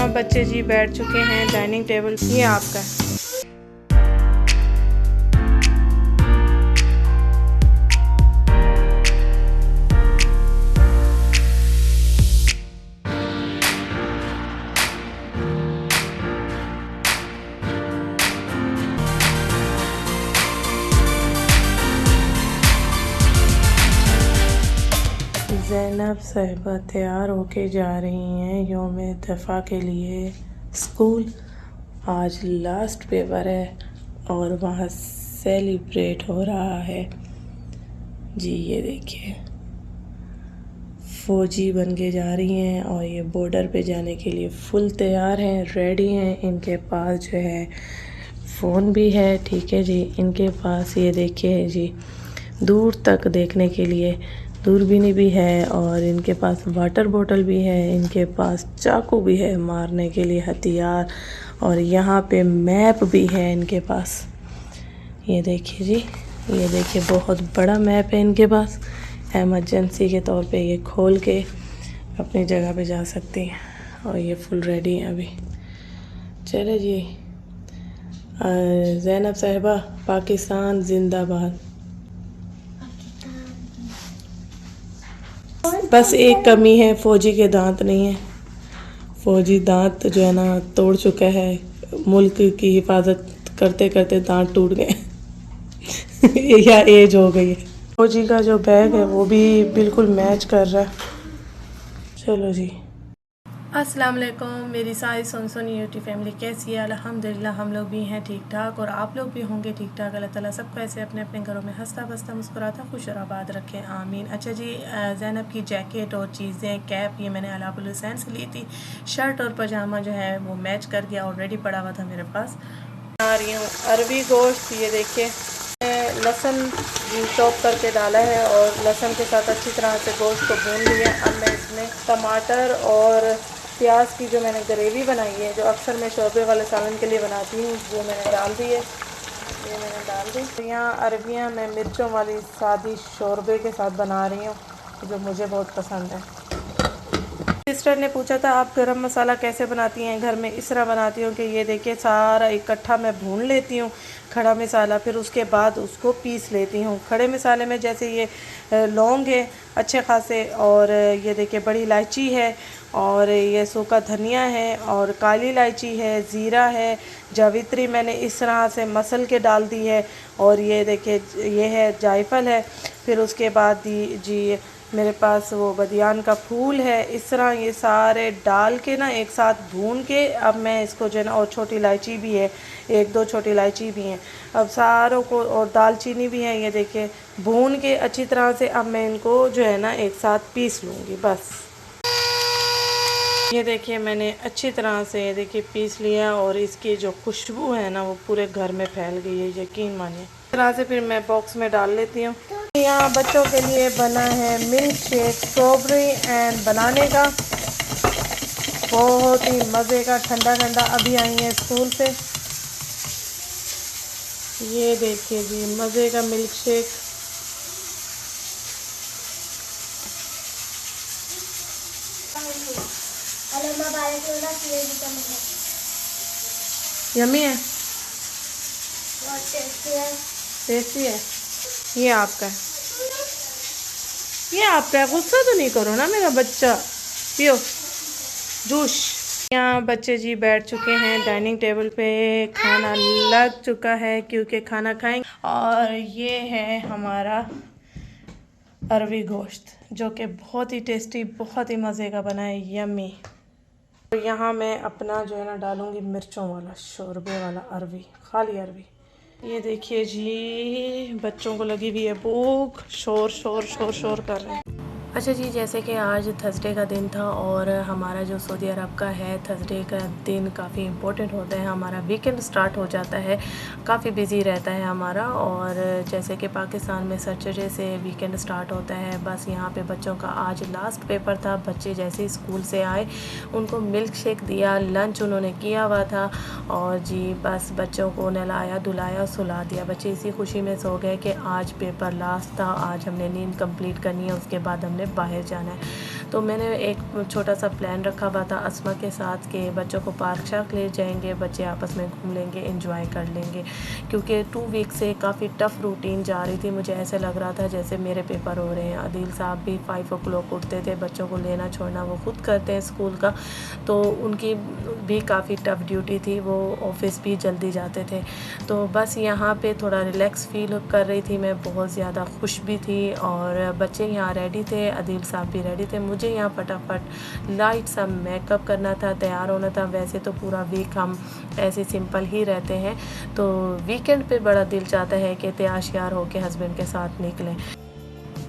यहाँ बच्चे जी बैठ चुके हैं डाइनिंग टेबल। ये आपका ज़ैनब साहिबा तैयार होके जा रही हैं यौम इत्तफ़ाक़ के लिए स्कूल। आज लास्ट पेपर है और वहाँ सेलिब्रेट हो रहा है जी। ये देखिए फ़ौजी बन के जा रही हैं और ये बॉर्डर पे जाने के लिए फुल तैयार हैं, रेडी हैं। इनके पास जो है फ़ोन भी है, ठीक है जी। इनके पास ये देखिए जी दूर तक देखने के लिए दूरबीन भी है और इनके पास वाटर बोतल भी है, इनके पास चाकू भी है मारने के लिए हथियार, और यहाँ पे मैप भी है इनके पास। ये देखिए जी, ये देखिए बहुत बड़ा मैप है इनके पास। एमरजेंसी के तौर पे ये खोल के अपनी जगह पे जा सकती हैं और ये फुल रेडी हैं अभी। चले जी, ज़ैनब साहिबा पाकिस्तान जिंदाबाद। बस एक कमी है, फ़ौजी के दांत नहीं है। फ़ौजी दांत जो है ना तोड़ चुका है, मुल्क की हिफाजत करते करते दांत टूट गए या एज हो गई है। फ़ौजी का जो बैग है वो भी बिल्कुल मैच कर रहा है। चलो जी, अस्सलाम वालेकुम मेरी सारी सुन यूट्यूब फैमिली, कैसी है? अल्हम्दुलिल्लाह हम लोग भी हैं ठीक ठाक और आप लोग भी होंगे ठीक ठाक। अल्लाह ताला सबको ऐसे अपने अपने घरों में हंसता बसता मुस्कुराता खुश और आबाद रखें, आमीन। अच्छा जी, ज़ैनब की जैकेट और चीज़ें, कैप ये मैंने अलापुल हुसैन से ली थी। शर्ट और पजामा जो है वो मैच कर गया, ऑलरेडी पड़ा हुआ था मेरे पास। आ रही हूँ अरबी गोश्त। ये देखिए लहसुन चॉप करके डाला है और लहसुन के साथ अच्छी तरह से गोश्त को भून लिया। अब मैं इसमें टमाटर और प्याज की जो मैंने ग्रेवी बनाई है, जो अक्सर मैं शोरबे वाले सालन के लिए बनाती हूँ, वो मैंने डाल दी है। ये मैंने डाल दी। तो यहाँ अरबियाँ मैं मिर्चों वाली सादी शोरबे के साथ बना रही हूँ, जो मुझे बहुत पसंद है। सिस्टर ने पूछा था आप गरम मसाला कैसे बनाती हैं घर में? इस तरह बनाती हूँ कि ये देखिए सारा इकट्ठा मैं भून लेती हूँ खड़ा मसाला, फिर उसके बाद उसको पीस लेती हूँ। खड़े मसाले में जैसे ये लौंग है अच्छे खासे, और ये देखिए बड़ी इलायची है, और ये सूखा धनिया है, और काली इलायची है, ज़ीरा है, जावित्री मैंने इस तरह से मसल के डाल दी है, और ये देखिए ये है जायफल है। फिर उसके बाद जी मेरे पास वो बदियान का फूल है। इस तरह ये सारे डाल के ना एक साथ भून के अब मैं इसको जो है ना, और छोटी इलायची भी है, एक दो छोटी इलायची भी हैं, अब सारों को, और दालचीनी भी है। ये देखिए भून के अच्छी तरह से अब मैं इनको जो है ना एक साथ पीस लूँगी बस। ये देखिए मैंने अच्छी तरह से ये देखिए पीस लिया, और इसकी जो खुशबू है ना वो पूरे घर में फैल गई है, यकीन मानिए। इस तरह से फिर मैं बॉक्स में डाल लेती हूँ। यहाँ बच्चों के लिए बना है मिल्क शेक स्ट्रॉबेरी एंड बनाने का, बहुत ही मज़े का, ठंडा ठंडा। अभी आई है स्कूल से। ये देखिए जी मज़े का मिल्क शेक। यम्मी है, टेस्टी है। ये आपका है, ये आपका है। गुस्सा तो नहीं करो ना मेरा बच्चा, पियो जूस। यहाँ बच्चे जी बैठ चुके हैं डाइनिंग टेबल पे, खाना लग चुका है क्योंकि खाना खाएंगे। और ये है हमारा अरबी गोश्त जो कि बहुत ही टेस्टी, बहुत ही मज़े का बना है, यम्मी। तो यहाँ मैं अपना जो है ना डालूँगी मिर्चों वाला शोरबे वाला अरबी, खाली अरबी। ये देखिए जी बच्चों को लगी हुई है भूख, शोर शोर शोर शोर कर रहे हैं। अच्छा जी, जैसे कि आज थर्सडे का दिन था और हमारा जो सऊदी अरब का है थर्सडे का दिन काफ़ी इम्पोर्टेंट होता है। हमारा वीकेंड स्टार्ट हो जाता है, काफ़ी बिज़ी रहता है हमारा। और जैसे कि पाकिस्तान में सैटरडे से वीकेंड स्टार्ट होता है, बस यहाँ पे बच्चों का आज लास्ट पेपर था। बच्चे जैसे ही स्कूल से आए उनको मिल्क शेक दिया, लंच उन्होंने किया हुआ था, और जी बस बच्चों को नहलाया धुलाया सुला दिया। बच्चे इसी खुशी में सो गए कि आज पेपर लास्ट था, आज हमने नींद कंप्लीट करनी है, उसके बाद हमने बाहर जाना है। तो मैंने एक छोटा सा प्लान रखा हुआ था अस्मा के साथ कि बच्चों को पार्क शार्क ले जाएंगे, बच्चे आपस में घूम लेंगे, एंजॉय कर लेंगे, क्योंकि 2 वीक से काफ़ी टफ़ रूटीन जा रही थी। मुझे ऐसे लग रहा था जैसे मेरे पेपर हो रहे हैं। आदिल साहब भी 5 o'clock उठते थे, बच्चों को लेना छोड़ना वो खुद करते हैं स्कूल का, तो उनकी भी काफ़ी टफ़ ड्यूटी थी, वो ऑफिस भी जल्दी जाते थे। तो बस यहाँ पे थोड़ा रिलैक्स फील कर रही थी मैं, बहुत ज़्यादा खुश भी थी। और बच्चे यहाँ रेडी थे, आदिल साहब भी रेडी थे। मुझे यहाँ फटाफट लाइट सा मेकअप करना था, तैयार होना था। वैसे तो पूरा वीक हम ऐसे सिंपल ही रहते हैं, तो वीकेंड पे बड़ा दिल चाहता है कि तैयार श्यार होकर हस्बैंड के साथ निकलें।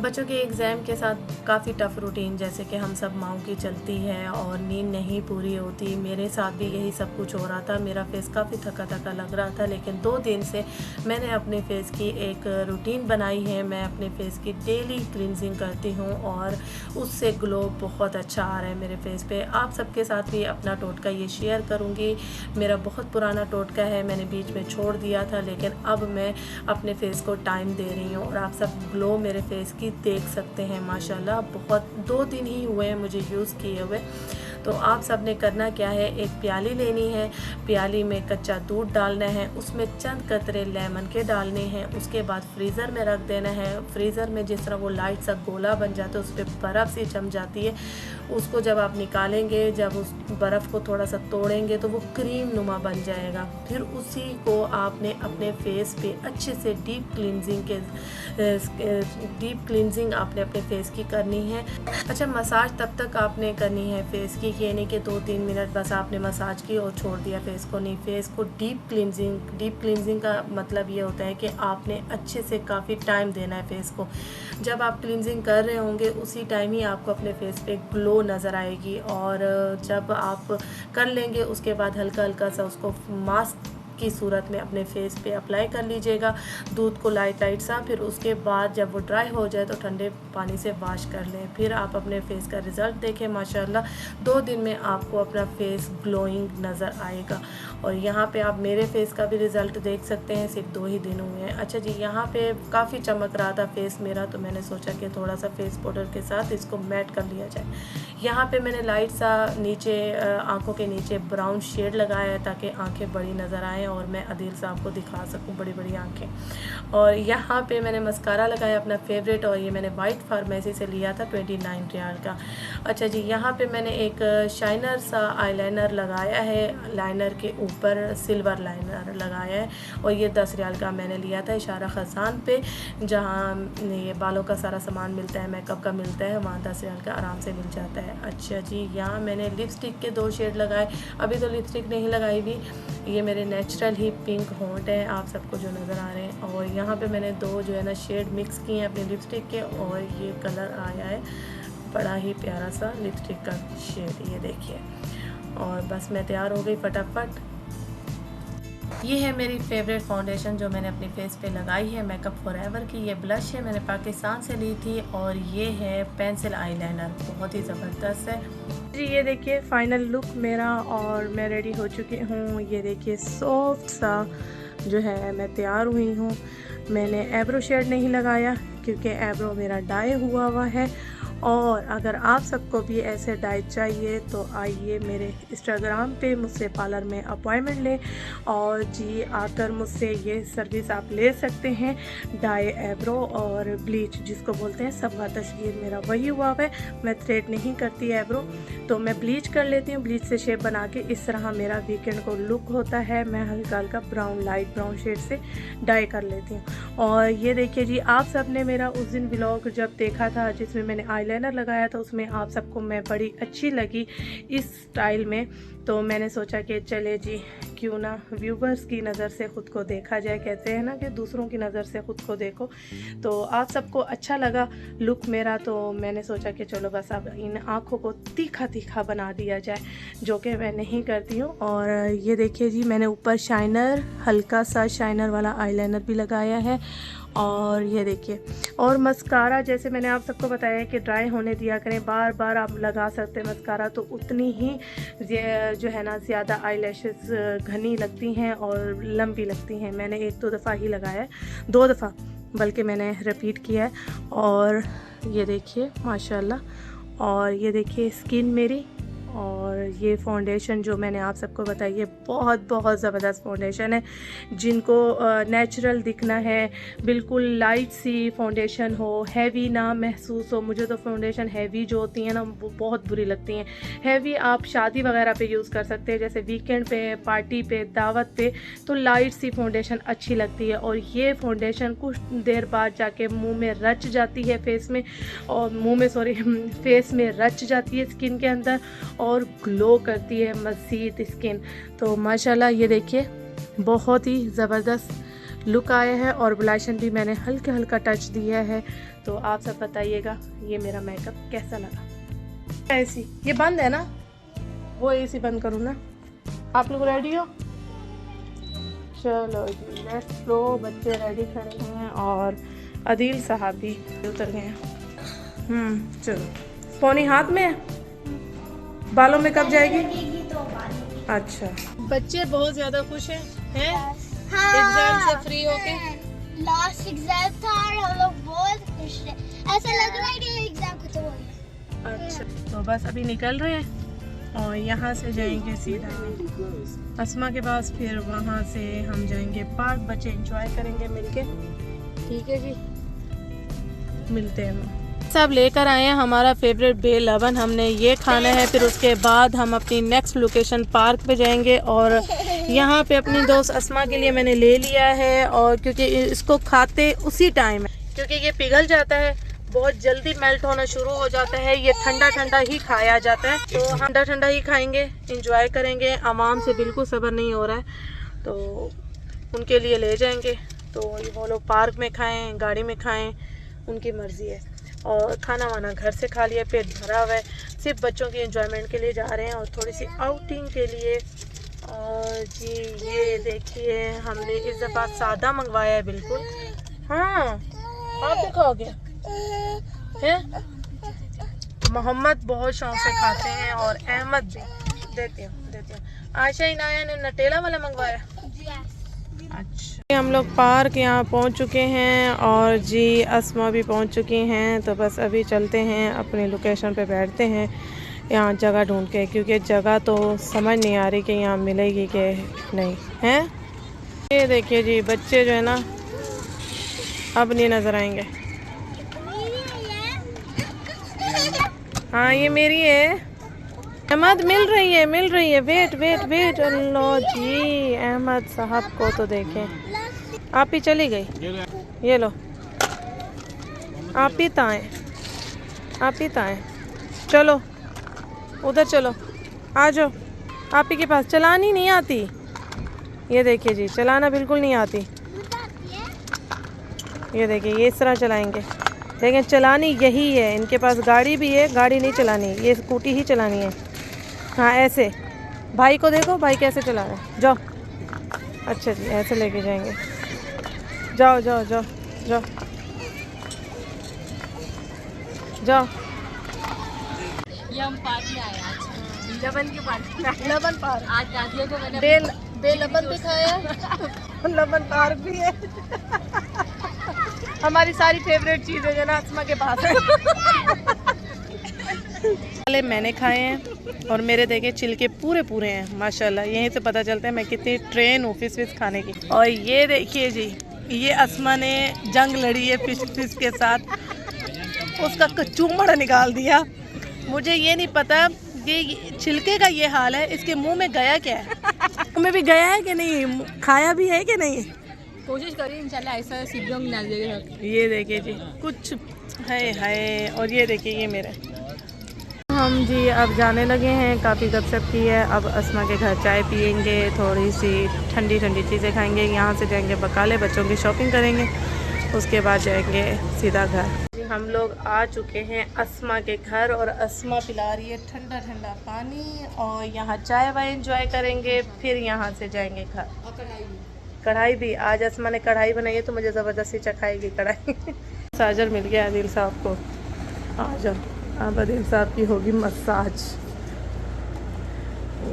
बच्चों के एग्ज़ाम के साथ काफ़ी टफ़ रूटीन जैसे कि हम सब माँओं की चलती है और नींद नहीं पूरी होती। मेरे साथ भी यही सब कुछ हो रहा था। मेरा फेस काफ़ी थका थका लग रहा था, लेकिन 2 दिन से मैंने अपने फेस की एक रूटीन बनाई है। मैं अपने फेस की डेली क्लींजिंग करती हूँ और उससे ग्लो बहुत अच्छा आ रहा है मेरे फेस पे। आप सबके साथ भी अपना टोटका ये शेयर करूँगी। मेरा बहुत पुराना टोटका है, मैंने बीच में छोड़ दिया था, लेकिन अब मैं अपने फेस को टाइम दे रही हूँ और आप सब ग्लो मेरे फेस की देख सकते हैं। माशाल्लाह बहुत 2 दिन ही हुए हैं मुझे यूज़ किए हुए। तो आप सब ने करना क्या है, एक प्याली लेनी है, प्याली में कच्चा दूध डालना है, उसमें चंद कतरे लेमन के डालने हैं, उसके बाद फ्रीज़र में रख देना है। फ्रीज़र में जिस तरह वो लाइट सा गोला बन जाता है, उस पर बर्फ़ सी जम जाती है, उसको जब आप निकालेंगे, जब उस बर्फ़ को थोड़ा सा तोड़ेंगे तो वो क्रीम नुमा बन जाएगा। फिर उसी को आपने अपने फेस पे अच्छे से डीप क्लींजिंग आपने अपने फेस की करनी है। अच्छा, मसाज तब तक आपने करनी है फेस की, ये नहीं कि 2-3 मिनट बस आपने मसाज की और छोड़ दिया फेस को, नहीं। फेस को डीप क्लींजिंग का मतलब ये होता है कि आपने अच्छे से काफ़ी टाइम देना है फेस को। जब आप क्लींजिंग कर रहे होंगे उसी टाइम ही आपको अपने फेस पे ग्लो नज़र आएगी। और जब आप कर लेंगे उसके बाद हल्का हल्का सा उसको मास्क की सूरत में अपने फेस पे अप्लाई कर लीजिएगा, दूध को लाइट सा। फिर उसके बाद जब वो ड्राई हो जाए तो ठंडे पानी से वॉश कर लें। फिर आप अपने फेस का रिज़ल्ट देखें। माशाल्लाह 2 दिन में आपको अपना फेस ग्लोइंग नज़र आएगा। और यहाँ पे आप मेरे फेस का भी रिज़ल्ट देख सकते हैं, सिर्फ 2 ही दिन हुए हैं। अच्छा जी, यहाँ पे काफ़ी चमक रहा था फेस मेरा, तो मैंने सोचा कि थोड़ा सा फेस पाउडर के साथ इसको मैट कर लिया जाए। यहाँ पे मैंने लाइट सा नीचे आँखों के नीचे ब्राउन शेड लगाया है ताकि आँखें बड़ी नज़र आएँ और मैं आदिल साहब को दिखा सकूं बड़ी बड़ी आंखें। और यहाँ पे मैंने मस्कारा लगाया अपना फेवरेट, और ये मैंने वाइट फार्मेसी से लिया था 29 रियाल का। अच्छा जी, यहाँ पे मैंने एक शाइनर सा आईलाइनर लगाया है, लाइनर के ऊपर सिल्वर लाइनर लगाया है, और ये 10 रियाल का मैंने लिया था इशारा खजान पे, जहाँ ये बालों का सारा सामान मिलता है, मेकअप का मिलता है, वहाँ 10 रियाल का आराम से मिल जाता है। अच्छा जी, यहाँ मैंने लिपस्टिक के 2 शेड लगाए, अभी तो लिपस्टिक नहीं लगाई भी, ये मेरे नेचुरल ही पिंक होंठ है आप सबको जो नज़र आ रहे हैं। और यहाँ पे मैंने 2 जो है ना शेड मिक्स किए हैं अपने लिपस्टिक के, और ये कलर आया है बड़ा ही प्यारा सा लिपस्टिक का शेड, ये देखिए। और बस मैं तैयार हो गई फटाफट। ये है मेरी फेवरेट फाउंडेशन जो मैंने अपने फेस पे लगाई है, मेकअप फॉरएवर की। ये ब्लश है, मैंने पाकिस्तान से ली थी, और ये है पेंसिल आईलाइनर, बहुत ही ज़बरदस्त है जी। ये देखिए फाइनल लुक मेरा, और मैं रेडी हो चुकी हूँ। ये देखिए सॉफ्ट सा जो है मैं तैयार हुई हूँ। मैंने एब्रो शेड नहीं लगाया क्योंकि एब्रो मेरा डाई हुआ है। और अगर आप सबको भी ऐसे डाई चाहिए तो आइए मेरे इंस्टाग्राम पे मुझसे पार्लर में अपॉइंटमेंट लें, और जी आकर मुझसे ये सर्विस आप ले सकते हैं। डाई एब्रो और ब्लीच जिसको बोलते हैं, सबका तस्वीर मेरा वही हुआ है। मैं थ्रेड नहीं करती एब्रो, तो मैं ब्लीच कर लेती हूँ। ब्लीच से शेप बना के इस तरह मेरा वीकेंड को लुक होता है। मैं हल्का हल्का ब्राउन, लाइट ब्राउन शेड से डाई कर लेती हूँ। और ये देखिए जी, आप सब ने मेरा उस दिन व्लॉग जब देखा था जिसमें मैंने आईलाइनर लगाया था, उसमें आप सबको मैं बड़ी अच्छी लगी इस स्टाइल में। तो मैंने सोचा कि चले जी, क्यों ना व्यूवर्स की नज़र से ख़ुद को देखा जाए। कहते हैं ना कि दूसरों की नज़र से ख़ुद को देखो। तो आप सबको अच्छा लगा लुक मेरा, तो मैंने सोचा कि चलो बस अब इन आँखों को तीखा तीखा बना दिया जाए, जो कि मैं नहीं करती हूँ। और ये देखिए जी, मैंने ऊपर शाइनर, हल्का सा शाइनर वाला आईलाइनर भी लगाया है। और ये देखिए, और मस्कारा जैसे मैंने आप सबको बताया कि ड्राई होने दिया करें, बार बार आप लगा सकते हैं मस्कारा, तो उतनी ही जो है ना ज़्यादा आईलैशेस घनी लगती हैं और लंबी लगती हैं। मैंने 1-2 दफ़ा ही लगाया है, 2 दफ़ा बल्कि मैंने रिपीट किया है। और ये देखिए माशाल्लाह, और ये देखिए स्किन मेरी, और ये फाउंडेशन जो मैंने आप सबको बताई है बहुत बहुत ज़बरदस्त फाउंडेशन है। जिनको नेचुरल दिखना है, बिल्कुल लाइट सी फाउंडेशन हो, हैवी ना महसूस हो। मुझे तो फाउंडेशन हैवी जो होती हैं ना वो बहुत बुरी लगती हैं। हैवी आप शादी वगैरह पे यूज़ कर सकते हैं, जैसे वीकेंड पे, पार्टी पे, दावत पे, तो लाइट सी फाउंडेशन अच्छी लगती है। और ये फाउंडेशन कुछ देर बाद जाके मुँह में रच जाती है, फेस में, और मुँह में सॉरी फेस में रच जाती है स्किन के अंदर, और ग्लो करती है मज़ीद स्किन। तो माशाल्लाह ये देखिए बहुत ही ज़बरदस्त लुक आया है। और ब्लाइशन भी मैंने हल्का हल्का टच दिया है। तो आप सब बताइएगा ये मेरा मेकअप कैसा लगा। एसी ये बंद है ना, वो एसी बंद करूँ ना। आप लोग रेडी हो? चलो जी लेट्स गो। बच्चे रेडी खड़े हैं और अदील साहब भी उतर गए हैं। चलो फोनी हाथ में है। बालों में कब जाएगी? अच्छा, बच्चे बहुत ज्यादा खुश हैं एग्जाम से फ्री होके। लास्ट एग्जाम था और हम लोग बहुत खुश थे, ऐसा लग रहा है कि एग्जाम खत्म हो गया। अच्छा तो बस अभी निकल रहे हैं और यहाँ से जाएंगे सीधा अस्मा के पास, फिर वहाँ से हम जाएंगे पार्क। बच्चे एंजॉय करेंगे मिलके। ठीक है जी, मिलते हैं। सब लेकर आए हैं हमारा फेवरेट बे11, हमने ये खाना है। फिर उसके बाद हम अपनी नेक्स्ट लोकेशन पार्क पे जाएंगे। और यहाँ पे अपनी दोस्त अस्मा के लिए मैंने ले लिया है, और क्योंकि इसको खाते उसी टाइम है, क्योंकि ये पिघल जाता है, बहुत जल्दी मेल्ट होना शुरू हो जाता है। ये ठंडा ठंडा ही खाया जाता है, तो हम ठंडा ठंडा ही खाएंगे, इंजॉय करेंगे। आवाम से बिल्कुल सब्र नहीं हो रहा है, तो उनके लिए ले जाएंगे। तो वो लोग पार्क में खाएँ, गाड़ी में खाएँ, उनकी मर्ज़ी है। और खाना वाना घर से खा लिया, पेट भरा हुआ है। सिर्फ बच्चों की एंजॉयमेंट के लिए जा रहे हैं और थोड़ी सी आउटिंग के लिए। और जी ये देखिए हमने इस दफ़ा सादा मंगवाया है बिल्कुल। हाँ आप भी खाओगे? हैं? मोहम्मद बहुत शौक से खाते हैं और अहमद भी। देती हूँ। आशा इनाया ने नटेला वाला मंगवाया। अच्छा हम लोग पार्क यहाँ पहुँच चुके हैं और जी अस्मा भी पहुँच चुकी हैं। तो बस अभी चलते हैं अपनी लोकेशन पे बैठते हैं यहाँ जगह ढूंढ के, क्योंकि जगह तो समझ नहीं आ रही कि यहाँ मिलेगी कि नहीं है। ये देखिए जी बच्चे जो है ना अब नहीं नज़र आएंगे। हाँ ये मेरी है अहमद, मिल रही है। वेट। अल्लाह जी अहमद साहब को तो देखें। आप ही चली गई, ये लो आप ही ताएं। चलो उधर चलो, आ जाओ। आप ही के पास चलानी नहीं आती। ये देखिए जी चलाना बिल्कुल नहीं आती। ये देखिए ये इस तरह चलाएंगे, लेकिन चलानी यही है। इनके पास गाड़ी भी है, गाड़ी नहीं चलानी, ये स्कूटी ही चलानी है। हाँ ऐसे भाई को देखो, भाई कैसे चला रहा है। जाओ, अच्छा जी ऐसे लेके जाएंगे। जाओ। ये हम पार्क में आए आज, लबन के पार्क। लबन पार्क आज दादियों को मैंने बेलबन दिखाया। लबन पार्क भी है। हमारी सारी फेवरेट चीज़ें जो ना आसमा के पास है। पहले मैंने खाए हैं और मेरे देखे छिलके पूरे हैं माशाल्लाह। यहीं से पता चलता है मैं कितनी ट्रेन हूँ फिश खाने की। और ये देखिए जी ये अस्मा ने जंग लड़ी है फिश के साथ, उसका कचूमड़ निकाल दिया। मुझे ये नहीं पता कि छिलके का ये हाल है, इसके मुंह में गया क्या है? मुंह में भी गया है कि नहीं, खाया भी है कि नहीं? कोशिश करिए इंशाल्लाह ऐसा सीधों ना देगा। ये देखिए जी कुछ है। और ये देखिए ये मेरा। हम जी अब जाने लगे हैं, काफ़ी गपशप की है। अब अस्मा के घर चाय पियेंगे, थोड़ी सी ठंडी चीज़ें खाएंगे। यहाँ से जाएंगे बकाले, बच्चों की शॉपिंग करेंगे, उसके बाद जाएंगे सीधा घर। हम लोग आ चुके हैं अस्मा के घर और अस्मा पिला रही है ठंडा पानी, और यहाँ चाय वाय एंजॉय करेंगे, फिर यहाँ से जाएंगे घर। कढ़ाई भी आज अस्मा ने कढ़ाई बनाई है, तो मुझे ज़बरदस्ती चखाएगी कढ़ाई। मसाजर मिल गया आदिल साहब को। आ जाओ, अब आदिल साहब की होगी मसाज।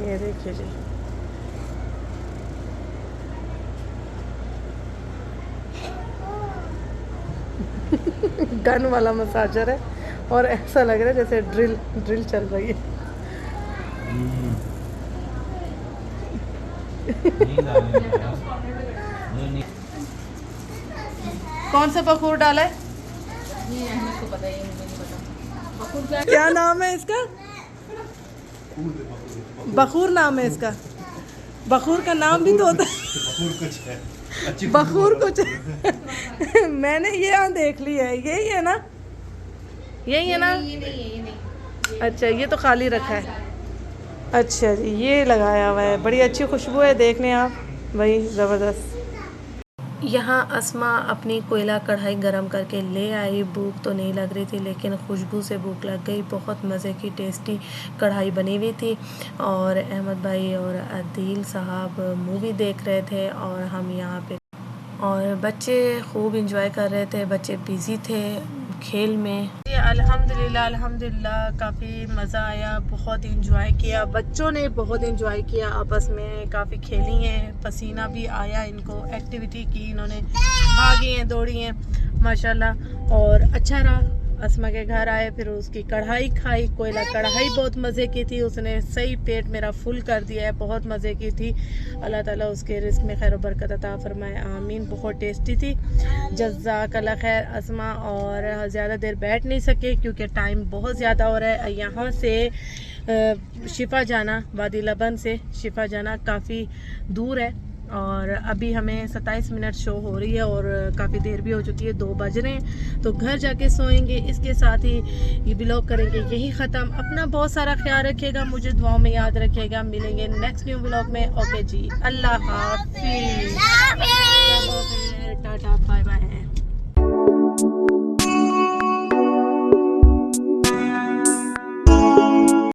ये देखिए जी गन वाला मसाजर है, और ऐसा लग रहा है जैसे ड्रिल चल रही है। कौन सा बखूर डाला है? क्या नाम है इसका? बखूर नाम है इसका। बखूर का नाम भी तो होता है। बखूर कुछ मैंने ये यहाँ देख ली है, यही है ना? यही है ना? अच्छा, ये तो खाली रखा है। अच्छा जी, ये लगाया हुआ है, बड़ी अच्छी खुशबू है, देख लें आप भाई, ज़बरदस्त। यहाँ अस्मा अपनी कोयला कढ़ाई गरम करके ले आई। भूख तो नहीं लग रही थी लेकिन खुशबू से भूख लग गई। बहुत मज़े की टेस्टी कढ़ाई बनी हुई थी और अहमद भाई और अदील साहब मूवी देख रहे थे और हम यहाँ पे, और बच्चे खूब इंजॉय कर रहे थे। बच्चे बिज़ी थे खेल में। अल्हम्दुलिल्लाह काफ़ी मज़ा आया, बहुत इंजॉय किया। बच्चों ने बहुत इंजॉय किया, आपस में काफ़ी खेली हैं, पसीना भी आया इनको, एक्टिविटी की इन्होंने, भागी हैं, दौड़ी हैं माशाल्लाह, और अच्छा रहा। अस्मा के घर आए, फिर उसकी कढ़ाई खाई, कोयला कढ़ाई बहुत मज़े की थी, उसने सही पेट मेरा फुल कर दिया है, बहुत मज़े की थी। अल्लाह ताला उसके रिस्क में खैर बरकत अता फरमाए, आमीन। बहुत टेस्टी थी, जज़ाकल्लाह खैर। अस्मा और ज़्यादा देर बैठ नहीं सके क्योंकि टाइम बहुत ज़्यादा हो रहा है। यहाँ से शिफा जाना, वादी लबन से शिफा जाना काफ़ी दूर है और अभी हमें 27 मिनट शो हो रही है और काफ़ी देर भी हो चुकी है, 2 बज रहे हैं, तो घर जाके सोएंगे। इसके साथ ही ये व्लॉग करेंगे यही ख़त्म। अपना बहुत सारा ख्याल रखिएगा, मुझे दुआओं में याद रखिएगा। मिलेंगे नेक्स्ट न्यू व्लॉग में। ओके जी, अल्लाह हाफिज़, टाटा, बाय बाय।